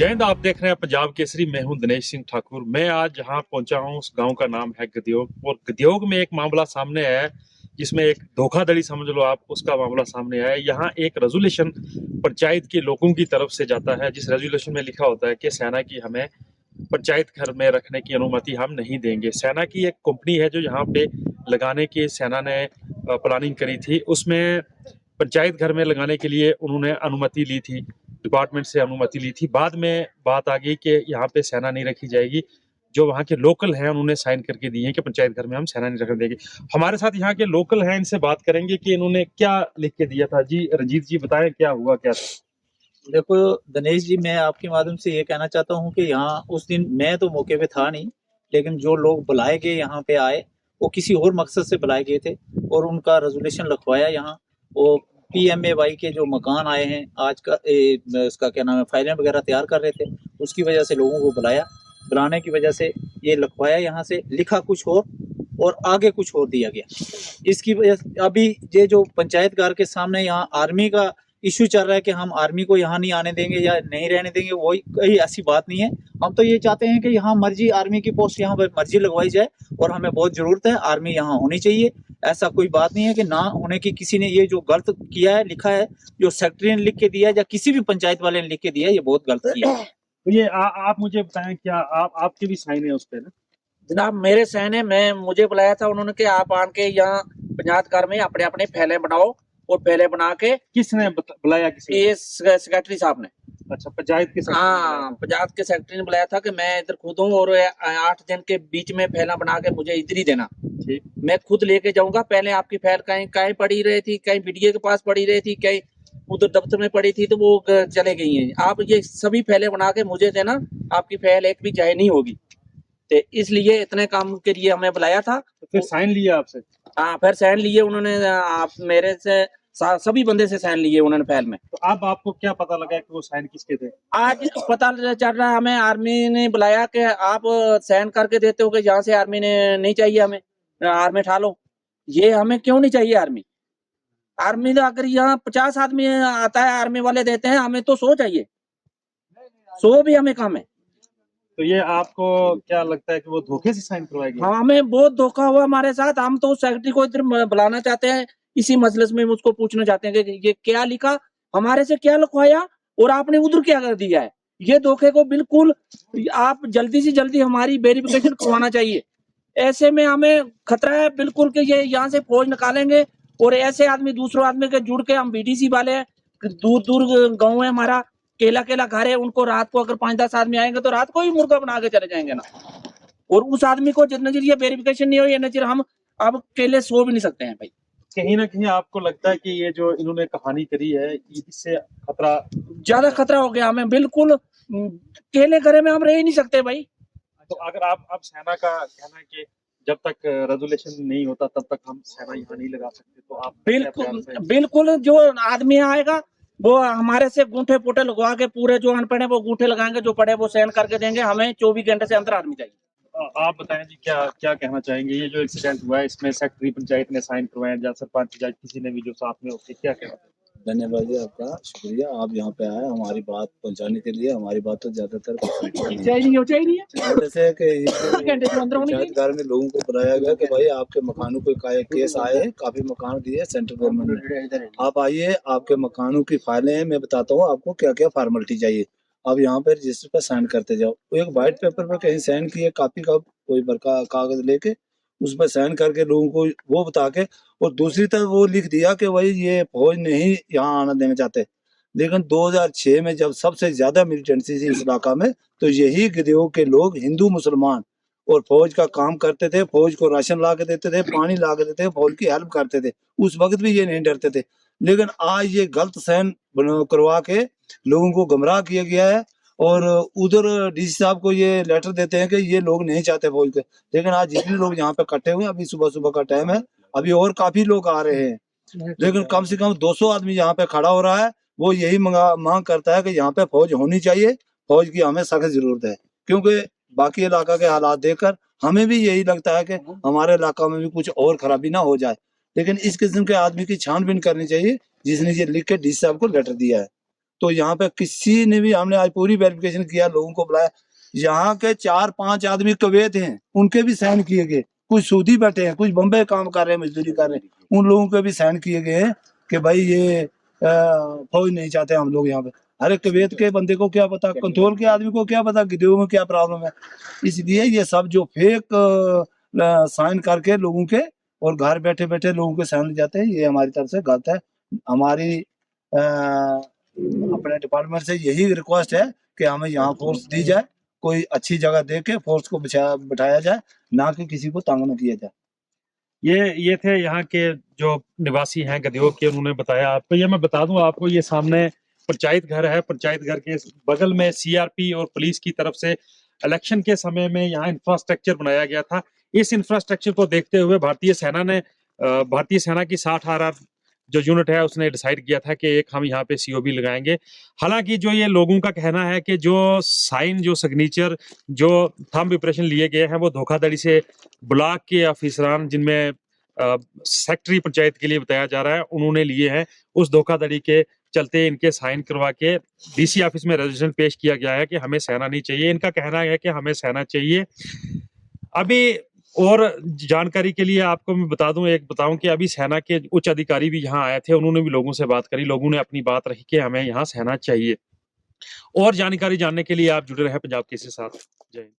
जय हिंद। आप देख रहे हैं पंजाब केसरी। मैं हूं दिनेश सिंह ठाकुर। मैं आज जहां पहुंचा हूं उस गांव का नाम है गदियोग, और गदियोग में एक मामला सामने आया है जिसमें एक धोखाधड़ी समझ लो आप, उसका मामला सामने आया है। यहाँ एक रेजोल्यूशन पंचायत के लोगों की तरफ से जाता है, जिस रेजोल्यूशन में लिखा होता है कि सेना की हमें पंचायत घर में रखने की अनुमति हम नहीं देंगे। सेना की एक कंपनी है जो यहाँ पे लगाने की सेना ने प्लानिंग करी थी, उसमें पंचायत घर में लगाने के लिए उन्होंने अनुमति ली थी, डिपार्टमेंट से अनुमति ली थी। बाद में बात आ गई कि यहाँ पे सेना नहीं रखी जाएगी। जो वहाँ के लोकल हैं उन्होंने साइन करके दिए हैं कि पंचायत घर में हम सेना नहीं रखने देंगे। हमारे साथ यहाँ के लोकल हैं, इनसे बात करेंगे कि इन्होंने क्या लिख के दिया था। जी रंजीत जी बताएं क्या हुआ क्या था? देखो दिनेश जी, मैं आपके माध्यम से ये कहना चाहता हूँ कि यहाँ उस दिन मैं तो मौके पे था नहीं, लेकिन जो लोग बुलाए गए यहाँ पे आए वो किसी और मकसद से बुलाए गए थे और उनका रेजोल्यूशन लिखवाया यहाँ। वो PMAY के जो मकान आए हैं आज का इसका क्या नाम है, फाइलें वगैरह तैयार कर रहे थे, उसकी वजह से लोगों को बुलाया, बुलाने की वजह से ये लिखवाया, यहाँ से लिखा कुछ और आगे कुछ और दिया गया। इसकी वजह से अभी ये जो पंचायत घर के सामने यहाँ आर्मी का इश्यू चल रहा है कि हम आर्मी को यहाँ नहीं आने देंगे या नहीं रहने देंगे, वही कहीं ऐसी बात नहीं है। हम तो ये चाहते हैं कि यहाँ मर्जी आर्मी की पोस्ट यहाँ पर मर्जी लगवाई जाए और हमें बहुत जरूरत है, आर्मी यहाँ होनी चाहिए। ऐसा कोई बात नहीं है कि ना होने की। किसी ने ये जो गलत किया है, लिखा है, जो सेक्रेटरी ने लिख के दिया है या किसी भी पंचायत वाले ने लिख के दिया है, ये बहुत गलत किया है। तो ये आप मुझे बताएं, क्या आपके भी साइन है उस पे ना? जनाब मेरे सहन है, मुझे बुलाया था उन्होंने कि आप आन के यहाँ पंचायत घर में अपने अपने फैले बनाओ, और फैले बना के। किसने बुलाया? किसने? ये सेक्रेटरी साहब ने। अच्छा, पंचायत के सेक्रेटरी? हाँ, पंचायत के सेक्रेटरी ने बुलाया था कि मैं इधर खुद हूँ और 8 जन के बीच में फैला बना के मुझे इधर ही देना। ठीक, मैं खुद लेके जाऊंगा। पहले आपकी फैल कहीं कहीं पड़ी रही थी, कहीं BDO के पास पड़ी रही थी, कहीं उधर दफ्तर में पड़ी थी, तो वो चले गई हैं। आप ये सभी फैले बना के मुझे देना, आपकी फैल एक भी जाए नहीं होगी। तो इसलिए इतने काम के लिए हमें बुलाया था। तो फिर साइन लिया आपसे? हाँ, फिर साइन लिए उन्होंने। आप मेरे से सभी बंदे से साइन लिए उन्होंने फाइल में। तो अब आपको क्या पता लगा कि वो साइन किसके थे? आज पता चल रहा है हमें, आर्मी ने बुलाया कि आप साइन करके देते हो कि यहाँ से आर्मी ने नहीं चाहिए, हमें आर्मी उठा लो। ये हमें क्यों नहीं चाहिए आर्मी? आर्मी तो अगर यहाँ 50 आदमी आता है, आर्मी वाले देते हैं, हमें तो 100 चाहिए। 100 भी हमें कम है। तो ये आपको क्या लगता है कि वो धोखे से साइन करवाएगी? हाँ, हमें बहुत धोखा हुआ हमारे साथ। हम तो सेक्रेटरी को इधर बुलाना चाहते हैं, इसी मसले में उसको पूछना चाहते हैं कि ये क्या लिखा, हमारे से क्या लिखवाया और आपने उधर क्या कर दिया है। ये धोखे को बिल्कुल आप जल्दी से जल्दी हमारी वेरिफिकेशन करवाना चाहिए। ऐसे में हमें खतरा है बिल्कुल कि ये यहाँ से फौज निकालेंगे और ऐसे आदमी दूसरों आदमी के जुड़ के, हम BDC वाले दूर दूर गाँव है हमारा, केला घर है, उनको रात को अगर 5-10 आदमी आएंगे तो रात को ही मुर्गा बना के चले जाएंगे ना। और उस आदमी को जितना नजर ये वेरिफिकेशन नहीं हो, ये नजर हम अब केले सो भी नहीं सकते हैं भाई। कहीं ना कहीं आपको लगता है कि ये जो इन्होंने कहानी करी है इससे खतरा, ज्यादा खतरा हो गया हमें। बिल्कुल केले घरे में हम रह ही नहीं सकते भाई। तो अगर आप सेना का कहना है कि जब तक रेजोल्यूशन नहीं होता तब तक हम सेना यहाँ नहीं लगा सकते, तो आप बिल्कुल जो आदमी आएगा वो हमारे से गूंठे पोटे लगवा के, पूरे जो अनपढ़ है वो गूंठे लगाएंगे, जो पढ़े वो साइन करके देंगे। हमें 24 घंटे से अंदर आदमी चाहिए। आप बताएं जी, क्या कहना चाहेंगे? ये जो एक्सीडेंट हुआ है इसमें सेक्रेटरी पंचायत ने साइन करवाए या सरपंच या किसी ने भी जो साथ में होते, क्या कहना? धन्यवाद जी, आपका शुक्रिया। आप यहाँ पे आए हमारी बात पहुँचाने के लिए। हमारी बात तो ज्यादातर चाहिए जैसे कि पंचायत घर में लोगों को बुलाया गया कि भाई आपके मकानों को केस आए हैं, काफी मकान दिए सेंट्रल गवर्नमेंट ने, आप आइए, आपके मकानों की फाइलें हैं, मैं बताता हूँ आपको क्या क्या फॉर्मेलिटी चाहिए। अब यहाँ पे रजिस्टर पर साइन करते जाओ। वो एक व्हाइट पेपर पर कहीं साइन किए, कॉपी का कोई बड़का कागज लेके उस पर साइन करके लोगों को वो बता के, और दूसरी तरफ वो लिख दिया कि भाई ये फौज नहीं यहाँ आना देना चाहते। लेकिन 2006 में जब सबसे ज्यादा मिलिटेंसी थी इस इलाका में, तो यही गदियोग के लोग हिंदू मुसलमान और फौज का काम करते थे, फौज को राशन ला के देते थे, पानी ला के देते थे, फौज की हेल्प करते थे। उस वक्त भी ये नहीं डरते थे। लेकिन आज ये गलत साइन करवा के लोगों को गुमराह किया गया है, और उधर DC साहब को ये लेटर देते हैं कि ये लोग नहीं चाहते फौज के। लेकिन आज जितने लोग यहाँ पे इकट्ठे हुए हैं, अभी सुबह का टाइम है, अभी और काफी लोग आ रहे हैं, लेकिन कम से कम 200 आदमी यहाँ पे खड़ा हो रहा है। वो यही मांग करता है कि यहाँ पे फौज होनी चाहिए, फौज की हमें सख्त जरूरत है, क्योंकि बाकी इलाका के हालात देखकर हमें भी यही लगता है कि हमारे इलाका में भी कुछ और खराबी ना हो जाए। लेकिन इस किस्म के आदमी की छानबीन करनी चाहिए जिसने ये लिख के DC साहब को लेटर दिया है। तो यहाँ पे किसी ने भी, हमने आज पूरी वेरिफिकेशन किया, लोगों को बुलाया, यहाँ के 4-5 आदमी कवैत हैं, उनके भी साइन किए गए, कुछ सूदी बैठे हैं, कुछ बम्बई काम कर रहे हैं, मजदूरी कर रहे हैं, उन लोगों के भी साइन किए गए हैं कि भाई ये फौज नहीं चाहते हम लोग यहाँ पे। अरे कवैत के बंदे को क्या पता, कंट्रोल के आदमी को क्या पता गिद्धों में क्या प्रॉब्लम है। इसलिए ये सब जो फेक साइन करके लोगों के और घर बैठे बैठे लोगों के साइन जाते हैं, ये हमारी तरफ से गलत है। हमारी अपने डिपार्टमेंट से यही रिक्वेस्ट है कि हमें यहाँ फोर्स दी जाए, कोई अच्छी जगह दे के फोर्स को बिठाया जाए, ना कि किसी को तंग न किया जाए। ये थे यहाँ के जो निवासी हैं गद्योग के, उन्होंने बताया आपको। ये मैं बता दूं आपको, ये सामने पंचायत घर है, पंचायत घर के बगल में सीआरपी और पुलिस की तरफ से इलेक्शन के समय में यहाँ इंफ्रास्ट्रक्चर बनाया गया था। इस इंफ्रास्ट्रक्चर को देखते हुए भारतीय सेना की 60 RR जो यूनिट है उसने डिसाइड किया था कि एक हम यहाँ पे सीओबी लगाएंगे। हालांकि जो ये लोगों का कहना है कि जो साइन, जो सिग्नेचर, जो थंब इंप्रेशन लिए गए हैं वो धोखाधड़ी से ब्लॉक के अफसरान, जिनमें सेक्रेटरी पंचायत के लिए बताया जा रहा है, उन्होंने लिए हैं। उस धोखाधड़ी के चलते इनके साइन करवा के डीसी ऑफिस में रेजोल्यूशन पेश किया गया है कि हमें सेना नहीं चाहिए। इनका कहना है कि हमें सेना चाहिए। अभी और जानकारी के लिए आपको मैं बताऊं कि अभी सेना के उच्च अधिकारी भी यहाँ आए थे, उन्होंने भी लोगों से बात करी, लोगों ने अपनी बात रखी कि हमें यहाँ सेना चाहिए। और जानकारी जानने के लिए आप जुड़े रहे पंजाब केसरी के साथ। जय हिंद।